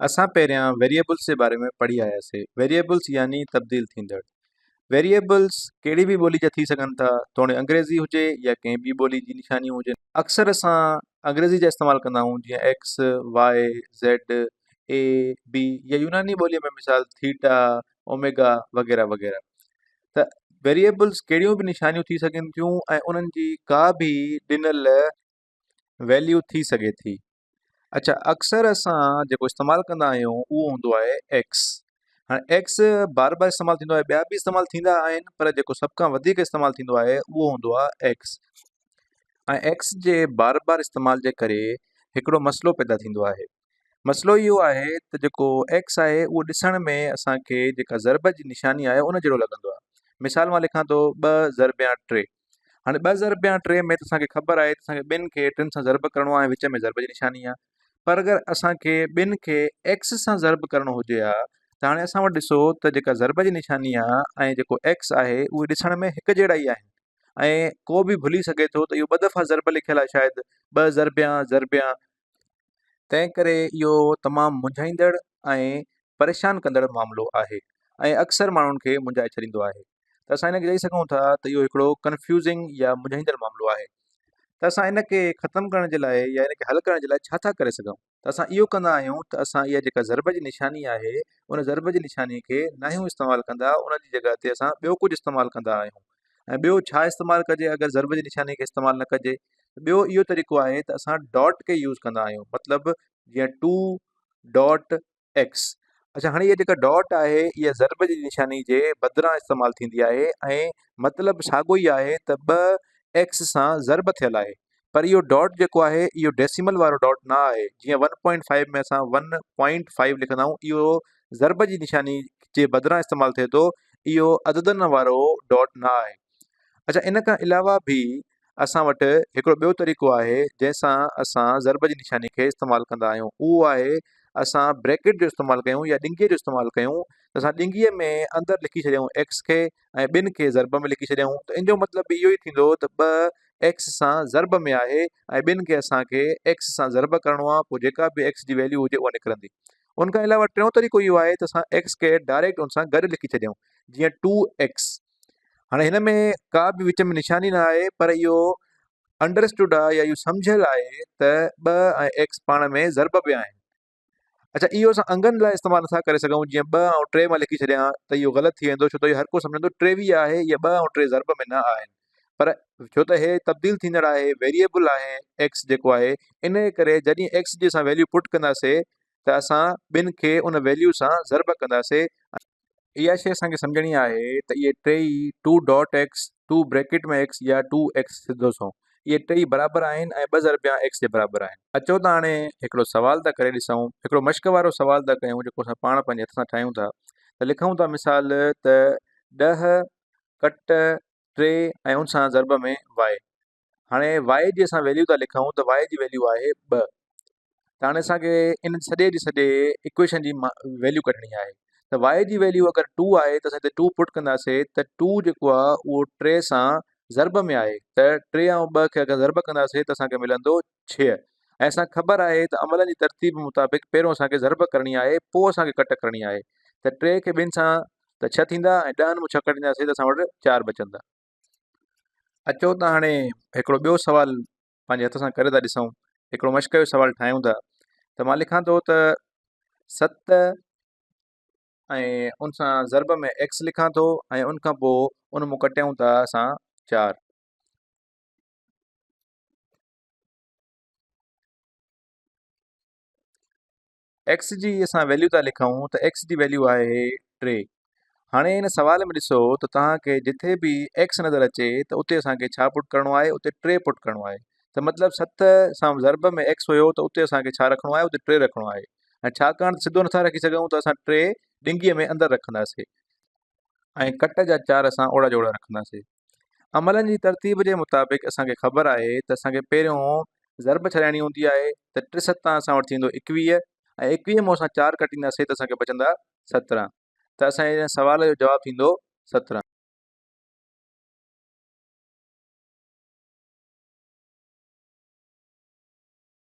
असां पहिरियां वेरिएबल्स जे बारे में पढ़ी आयासीं। वेरिएबल्स यानी तब्दील थींदड़। वेरिएबल्स कहिड़ी बि ॿोली जा थी सघनि था, तोणे अंग्रेज़ी हुजे या कंहिं ॿी ॿोली जी निशानियूं हुजनि। अक्सर असां अंग्रेज़ी जा इस्तेमालु कंदा आहियूं, जीअं एक्स, वाए, ज़ेड, ए, बी, या यूनानी ॿोलीअ में मिसाल थीटा, ओमेगा वग़ैरह वग़ैरह। त वेरिएबल्स कहिड़ियूं बि निशानियूं थी सघनि थियूं ऐं उन्हनि जी का बि ॾिनल वैल्यू थी सघे थी। अच्छा, अक्सर असां जेको इस्तेमालु कंदा आहियूं उहो हूंदो आहे एक्स। हाणे एक्स बार बार इस्तेमालु थींदो आहे, ॿिया बि इस्तेमालु थींदा आहिनि, पर जेको सभ खां वधीक इस्तेमालु थींदो आहे उहो हूंदो आहे एक्स। ऐं एक्स जे बार बार इस्तेमाल जे करे हिकिड़ो मसइलो पैदा थींदो आहे। मसइलो इहो आहे त जेको एक्स आहे उहो ॾिसण में असांखे जेका ज़रब जी निशानी आहे उन जहिड़ो लॻंदो आहे। मिसाल मां लिखां थो 2 ज़रबिया 3। हाणे 2 ज़रबिया 3 में त असांखे ख़बर आहे त असांखे ॿिनि खे 3 सां ज़रब करिणो आहे, विच में ज़रब जी निशानी आहे। पर अगरि असांखे ॿिनि खे एक्स सां ज़रब करिणो हुजे हा, त हाणे असां वटि ॾिसो त जेका ज़रब जी निशानी आहे ऐं जेको एक्स आहे उहे ॾिसण में हिकु जहिड़ा ई आहिनि। ऐं को बि भुली सघे थो त इहो 2 दफ़ा ज़रब लिखियलु आहे, शायदि 2 ज़रबिया ज़रबिया। तंहिं करे इहो तमामु मुंझाईंदड़ ऐं परेशान कंदड़ मामिलो आहे ऐं अक्सर माण्हुनि खे मुंझाए छॾींदो आहे। त असां हिनखे चई सघूं था त इहो हिकिड़ो कंफ्यूज़िंग या मुंझाईंदड़ मामिलो आहे। त असां इनखे ख़तमु करण जे लाइ या इनखे हल करण जे लाइ छा था करे सघूं? त असां इहो कंदा आहियूं त असां इहा जेका ज़रब जी निशानी आहे उन ज़रब जी निशानी खे न ई इस्तेमालु कंदा, उन जी जॻह ते असां ॿियो कुझु इस्तेमालु कंदा आहियूं। ऐं ॿियो छा इस्तेमालु कजे अगरि ज़रब जी निशानी खे इस्तेमालु न कजे? ॿियो इहो तरीक़ो आहे त असां डॉट खे यूज़ कंदा आहियूं, मतिलबु जीअं 2 डॉट एक्स। अच्छा, हाणे इहा जेका डॉट आहे इहा ज़रब जी निशानी जे बदिरां इस्तेमालु थींदी आहे ऐं मतिलबु साॻियो ई आहे त 2 एक्स सां ज़रब थियल आहे। पर इहो डॉट जेको आहे इहो डेसिमल वारो डॉट न आहे। जीअं 1.5 में असां 1.5 लिखंदा आहियूं, इहो ज़रब जी निशानी जे बदिरां इस्तेमालु थिए थो, इहो अददनि वारो डॉट न आहे। अच्छा, इन खां अलावा बि असां वटि हिकिड़ो ॿियो तरीक़ो आहे जंहिंसां असां ज़रब जी निशानी खे इस्तेमालु कंदा आहियूं। उहो आहे असां ब्रैकेट जो इस्तेमालु कयूं या ॾिंगे जो इस्तेमालु कयूं। त असां ॾिंगीअ में अंदरि लिखी छॾियूं एक्स खे ऐं ॿिनि खे ज़रब में लिखी छॾियूं, त इन जो मतिलबु इहो ई थींदो त 2 एक्स सां ज़रब में आहे ऐं ॿिनि खे असांखे एक्स सां ज़रब करिणो आहे, पोइ जेका बि एक्स जी वैल्यू हुजे उहा निकिरंदी। उनखां अलावा टियों तरीक़ो इहो आहे त असां एक्स खे डायरेक्ट उन सां गॾु लिखी छॾियूं, जीअं 2x। हाणे हिन में का बि विच में निशानी न आहे, पर इहो अंडरस्टूड आहे या इहो सम्झियलु आहे त 2 ऐं एक्स पाण में ज़रब में आहिनि। अच्छा, इहो असां अंगनि लाइ इस्तेमालु नथा करे सघूं, जीअं 2 ऐं 3 मां लिखी छॾियां त इहो ग़लति थी वेंदो, छो त इहो हर को सम्झंदो 23 आहे, इहा 2 ऐं 3 ज़रब में न आहिनि। पर छो त हे तब्दील थींदड़ आहे, वेरिएबल आहे एक्स जेको आहे, इन जे करे जॾहिं एक्स जी असां वैल्यू पुट कंदासीं त असां ॿिनि खे उन वैल्यू सां ज़रब कंदासीं। इहा शइ असांखे सम्झणी आहे त इहे टेई 2 डॉट एक्स, 2 ब्रैकेट में एक्स या 2 एक्स सिधो सौ, इहे टेई बराबरि आहिनि ऐं 2 ज़रबिया एक्स जे बराबरि आहिनि। अचो त हाणे हिकिड़ो सुवाल था करे ॾिसूं, हिकिड़ो मश्क वारो सुवाल था कयूं जेको असां पाण पंहिंजे हथ सां ठाहियूं था। त लिखूं था मिसाल त 10 कट 3 ऐं उन सां ज़रब में वाए। हाणे वाए जी असां वैल्यू था लिखूं त वाए जी वैल्यू आहे 2। त हाणे असांखे इन सॼे जी सॼे इक्वेशन जी वैल्यू कढणी आहे। त वाए जी वैल्यू अगरि 2 आहे त असां हिते 2 पुट कंदासीं त 2 जेको आहे उहो 3 सां ज़रब में आहे, त 3 ऐं 2 खे अगरि ज़रब कंदासीं त असांखे मिलंदो 6। ऐं असांखे ख़बर आहे त अमलनि जी तरतीब मुताबिक़ पहिरियों असांखे ज़रब करणी आहे, पोइ असांखे कट करणी आहे। त 3 खे 2 सां त 6 थींदा ऐं 10 में 6 कटींदासीं त असां वटि 4 बचंदा। अचो त हाणे हिकिड़ो ॿियो सुवालु पंहिंजे हथ सां करे था ॾिसूं, हिकिड़ो मश्क जो सुवालु ठाहियूं था। त मां लिखां थो त 7 ऐं उन सां ज़रब में एक्स लिखां थो ऐं उनखां पोइ उन मां कटियूं था असां 4। एक्स जी असां वैल्यू था लिखूं त एक्स जी वैल्यू आहे 3। हाणे हिन सुवाल में ॾिसो त तव्हांखे जिथे बि एक्स नज़र अचे त उते असांखे छा पुट करिणो आहे? उते 3 पुट करिणो आहे। त मतिलबु 7 सां ज़रब में एक्स हुयो त उते असांखे छा रखिणो आहे? उते 3 रखिणो आहे। ऐं छाकाणि सिधो नथा रखी सघूं त असां 3 ॾिंगीअ में अंदरि रखंदासीं ऐं कट जा 4 असां ओड़ा जोड़ा रखंदासीं। अमलनि जी तरतीब जे मुताबिक़ असांखे ख़बर आहे त असांखे पहिरियों ज़रब छॾाइणी हूंदी आहे, त 3 7 असां वटि थींदो 21 ऐं 21 मां असां 4 कटींदासीं त असांखे बचंदा 17। त असांजे हिन सुवाल जो जवाबु थींदो 17।